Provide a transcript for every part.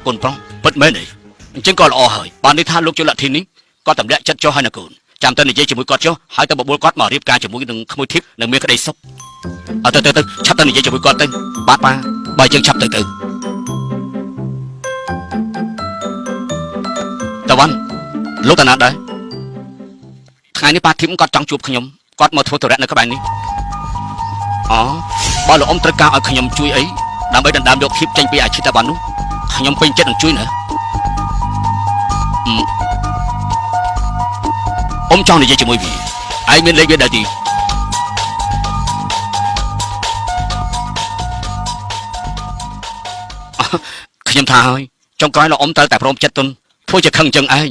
កូនប្រុសពិតមែនទេអញ្ចឹងក៏ល្អហើយបានន័យថាលោកជលធីនេះគាត់តម្លាក់ចិត្តចុះហើយណាកូនចាំទៅនិយាយជាមួយគាត់ចុះហើយទៅបបួលគាត់មករៀបការជាមួយនឹងក្មួយធីបនឹងមានក្តីសុខអត់ទៅឆាប់ទៅនិយាយជាមួយគាត់ទៅបាទប៉ាបើយើងឆាប់ទៅតវ៉ាន់លោកតាណាដែរថ្ងៃនេះប៉ាធីបគាត់ចង់ជួបខ្ញុំគាត់មកធ្វើธุរៈនៅក្បែរនេះអូបើលោកអ៊ំត្រូវការឲ្យខ្ញុំជួយអីដើម្បីដណ្ដើមយកធីបចេញពីអាជីពតាវ៉ាន់នោះខ្ញុំពេញចិត្តនឹងជួយណាអ៊ំចង់និយាយជាមួយវាឯងមានលេខវាដែរទីខ្ញុំថាហើយចុងក្រោយលោកអ៊ំត្រូវតែព្រមចិត្តទុនធ្វើជាខឹងចឹងឯង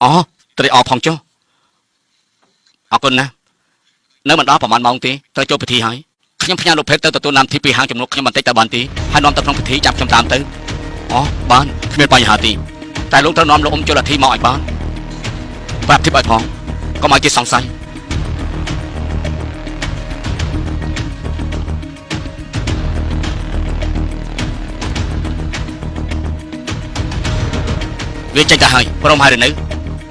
អូត្រេកអរផងចុះអរគុណណានៅមិនដល់ប្រហែលម៉ោងទេត្រូវចូលពិធីហើយខ្ញុំផ្ញើលោកភេទទៅទទួលនាមធីពីហាងជំនួសខ្ញុំបន្តិចតែបានទេហើយនាំទៅក្នុងពិធីចាប់ខ្ញុំតាមទៅអូបានគ្មានបញ្ហាទេតែលោកត្រូវនាំលោកអ៊ំជលធីមកឲ្យបានប្រាប់ធីបឲ្យផងកុំឲ្យគេសង្ស័យវាចេញទៅហើយព្រមហើយឬនៅ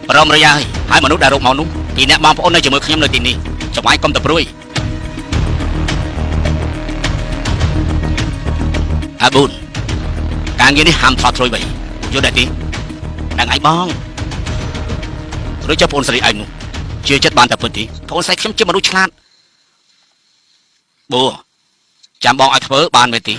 ព្រមរយហើយមនុស្សដែលរកមកនោះពីអ្នកបងប្អូននៅជាមួយខ្ញុំនៅទីនេះចង្វាយកុំទៅព្រួយអាប៊ូនការងារនេះហាមថតត្រួយបីយល់ដែរទេដឹងឯងបងឬចុះបងស្រីឯងនោះជឿចិត្តបានតែពិតទេបងស្រីខ្ញុំជាមនុស្សឆ្លាតបូចាំបងឲ្យធ្វើបានមែនទេ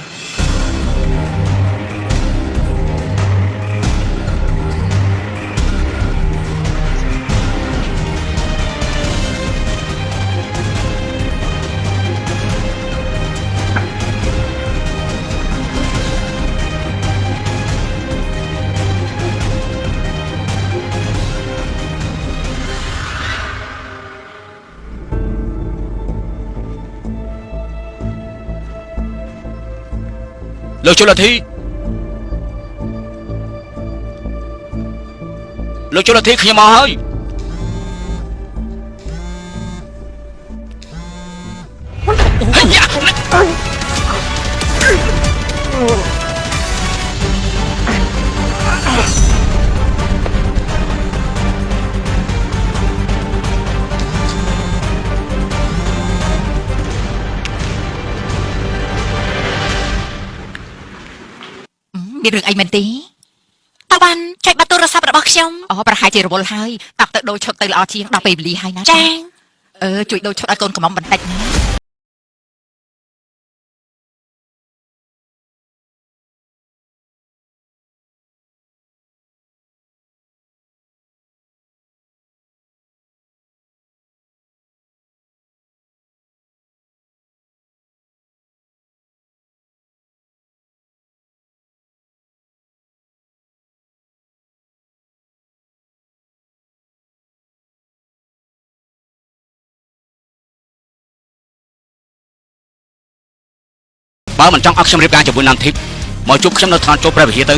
លោកជលធីខ្ញុំមកហើយមានរឿងអីមែនទេតើបានចុចបាត់ទូរស័ព្ទរបស់ខ្ញុំអូប្រហែលជារវល់ហើយតាប់ទៅដូរឈុតទៅល្អជាងដល់ពេលវេលាហើយណាចាជួយដូរឈុតឲ្យកូនកំមុំបន្តិចណាបើមិនចង់ឲ្យខ្ញុំរៀបការជាមួយណាំធីបមកជួបខ្ញុំនៅឋានចូលព្រះវិហារទៅ